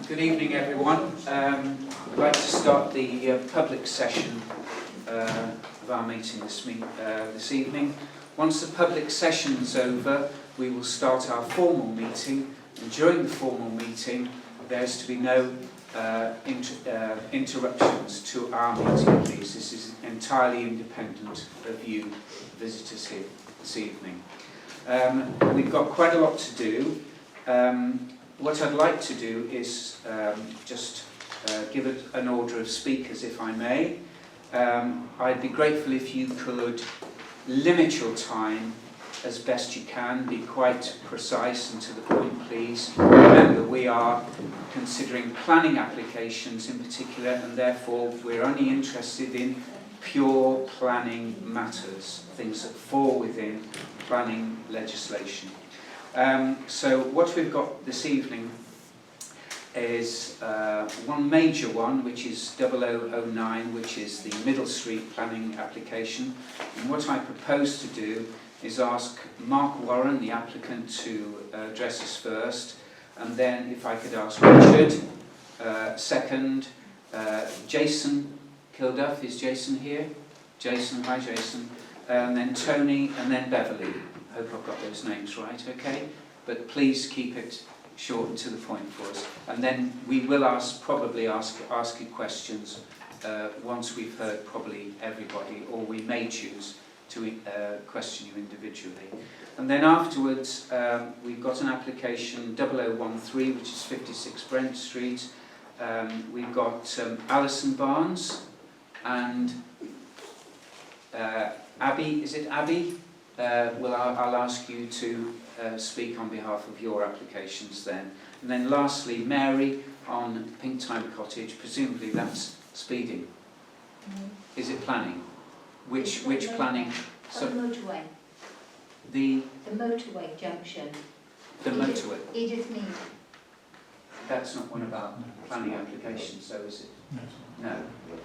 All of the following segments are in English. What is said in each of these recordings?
Good evening, everyone. I'd like to start the public session of our meeting this evening. Once the public session's over, we will start our formal meeting, and during the formal meeting there's to be no interruptions to our meeting, please. This is entirely independent of you visitors here this evening. We've got quite a lot to do. What I'd like to do is just give it an order of speakers, if I may. I'd be grateful if you could limit your time as best you can, be quite precise and to the point, please. Remember, we are considering planning applications in particular, and therefore we're only interested in pure planning matters, things that fall within planning legislation. So what we've got this evening is one major one, which is 0009, which is the Middle Street planning application. And what I propose to do is ask Mark Warren, the applicant, to address us first, and then if I could ask Richard second, Jason Kilduff, is Jason here? Jason, hi Jason, and then Tony, and then Beverly. I hope I've got those names right, okay? But please keep it short and to the point for us. And then we will probably ask you questions once we've heard probably everybody, or we may choose to question you individually. And then afterwards, we've got an application 0013, which is 56 Brent Street. We've got Alison Barnes and Abby, is it Abby? Well, I'll ask you to speak on behalf of your applications then. And then lastly, Mary on Pink Time Cottage. Presumably that's speeding. Is it planning? Which planning? So the motorway. The motorway junction. The motorway. Edith Mead. That's not one of our planning applications, so is it? No.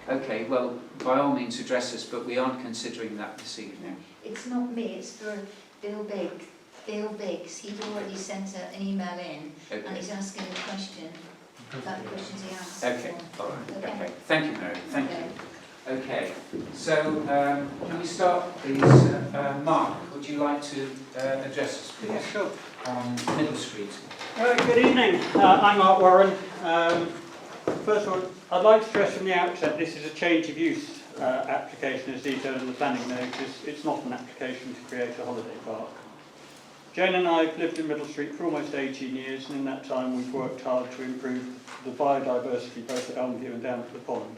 Okay, well, by all means address us, but we aren't considering that this evening. It's not me, it's for Bill Biggs. Bill Biggs, he's already sent an email in, okay, and he's asking a question about the questions he asked. Okay, all right. Okay. Thank you, Mary. Thank you. Okay, so can we start, please? Mark, would you like to address us, please? Yeah, sure. On Middle Street. Good evening. I'm Mark Warren. First of all, I'd like to stress from the outset this is a change of use application as detailed in the planning notice. It's not an application to create a holiday park. Jane and I have lived in Middle Street for almost 18 years, and in that time we've worked hard to improve the biodiversity both at Elmview and down at the pond,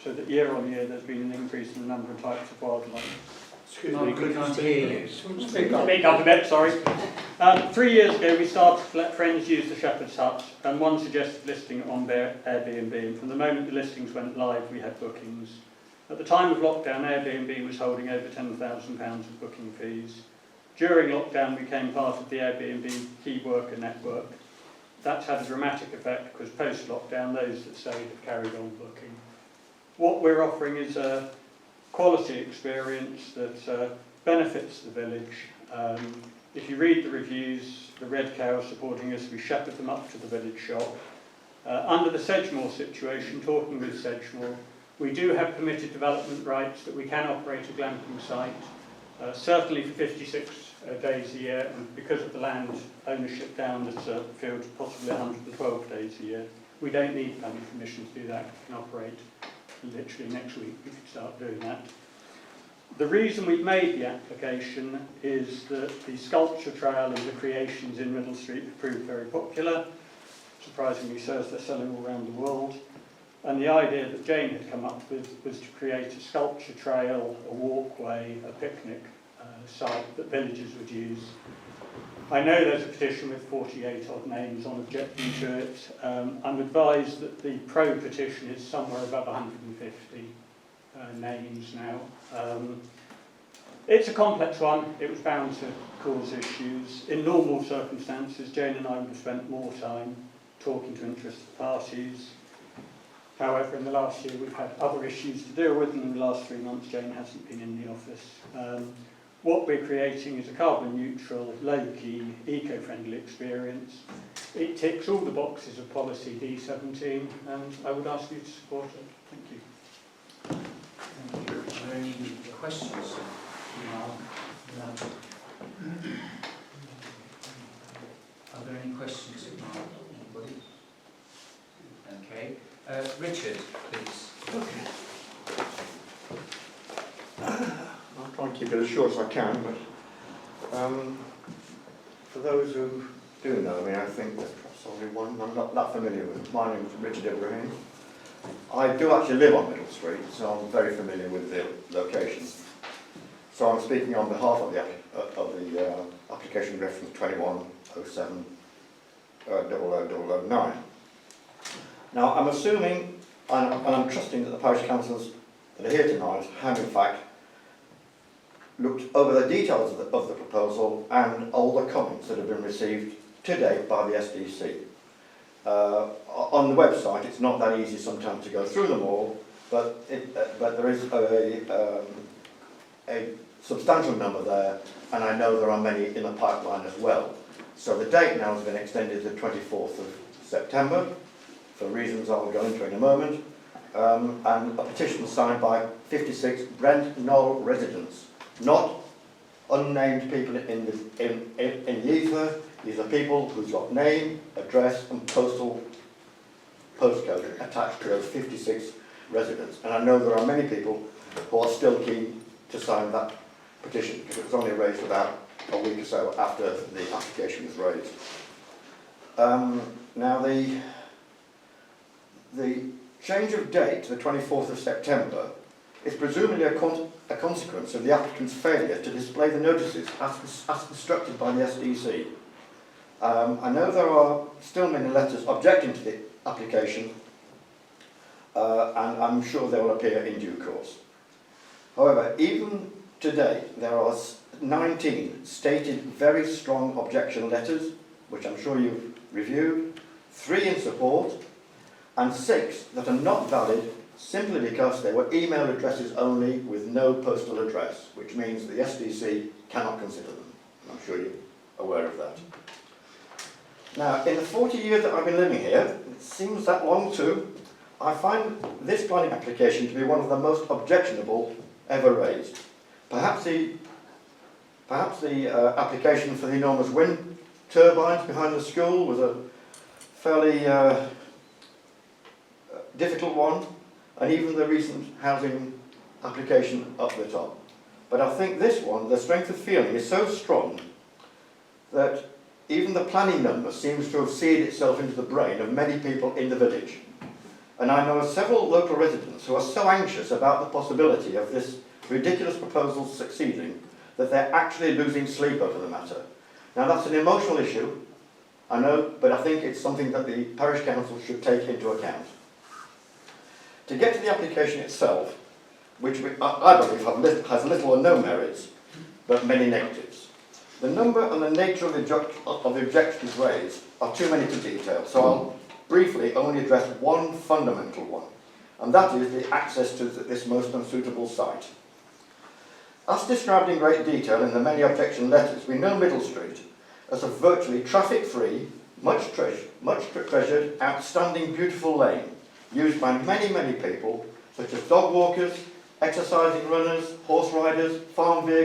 so that year on year there's been an increase in the number of types of wildlife. Excuse me, we can't hear you. Speak up a bit, sorry. 3 years ago we started to let friends use the Shepherd's Hut, and one suggested listing it on their Airbnb, and from the moment the listings went live we had bookings. At the time of lockdown, Airbnb was holding over £10,000 of booking fees. During lockdown we became part of the Airbnb key worker network. That's had a dramatic effect because post-lockdown those that stayed have carried on booking. What we're offering is a quality experience that benefits the village. If you read the reviews, the red cows supporting us, we shepherd them up to the village shop. Under the Sedgemoor situation, talking with Sedgemoor, we do have permitted development rights that we can operate a glamping site, certainly for 56 days a year, and because of the land ownership down at Field, possibly 112 days a year. We don't need planning permission to do that. We can operate literally next week. We could start doing that. The reason we've made the application is that the sculpture trail and the creations in Middle Street have proved very popular. Surprisingly so, as they're selling all around the world. And the idea that Jane had come up with was to create a sculpture trail, a walkway, a picnic site that villagers would use. I know there's a petition with 48 odd names on objecting to it. I'm advised that the pro petition is somewhere above 150 names now. It's a complex one. It was bound to cause issues. In normal circumstances, Jane and I would have spent more time talking to interested parties. However, in the last year we've had other issues to deal with, and in the last 3 months Jane hasn't been in the office. What we're creating is a carbon neutral, low-key, eco-friendly experience. it ticks all the boxes of policy D17, and I would ask you to support it. Thank you. Thank you. Are there any questions? Are there any questions of Mark? Anybody? Okay. Richard, please. Okay. I'll try and keep it as short as I can, but for those who do know me, I think there's perhaps only one I'm not that familiar with. My name is Richard Ibrahim. I do actually live on Middle Street, so I'm very familiar with the location. So I'm speaking on behalf of the application reference 2107 00009. Now I'm assuming, and I'm trusting that the parish councillors that are here tonight have in fact looked over the details of the proposal and all the comments that have been received to date by the SDC. On the website it's not that easy sometimes to go through them all, but there is a substantial number there, and I know there are many in the pipeline as well. So the date now has been extended to the 24th of September, for reasons I'll go into in a moment, and a petition signed by 56 Brent Knoll residents, not unnamed people in the ether. These are people who've got name, address and postcode attached to those 56 residents. And I know there are many people who are still keen to sign that petition, because it was only raised about a week or so after the application was raised. Now the change of date to the 24th of September is presumably a consequence of the applicant's failure to display the notices as instructed by the SDC. I know there are still many letters objecting to the application, and I'm sure they will appear in due course. However, even today there are 19 stated very strong objection letters, which I'm sure you've reviewed, 3 in support, and 6 that are not valid simply because they were email addresses only with no postal address, which means the SDC cannot consider them. I'm sure you're aware of that. Now, in the 40 years that I've been living here, it seems that long too, I find this planning application to be one of the most objectionable ever raised. Perhaps the application for the enormous wind turbines behind the school was a fairly difficult one, and even the recent housing application up the top. But I think this one, the strength of feeling is so strong that even the planning number seems to have seared itself into the brain of many people in the village. And I know of several local residents who are so anxious about the possibility of this ridiculous proposal succeeding that they're actually losing sleep over the matter. Now that's an emotional issue, I know, but I think it's something that the parish council should take into account. To get to the application itself, which I believe has little or no merits, but many negatives. The number and the nature of the objections raised are too many to detail, so I'll briefly only address one fundamental one, and that is the access to this most unsuitable site. As described in great detail in the many objection letters, we know Middle Street as a virtually traffic-free, much treasured, outstanding, beautiful lane, used by many, many people, such as dog walkers, exercising runners, horse riders, farm vehicles,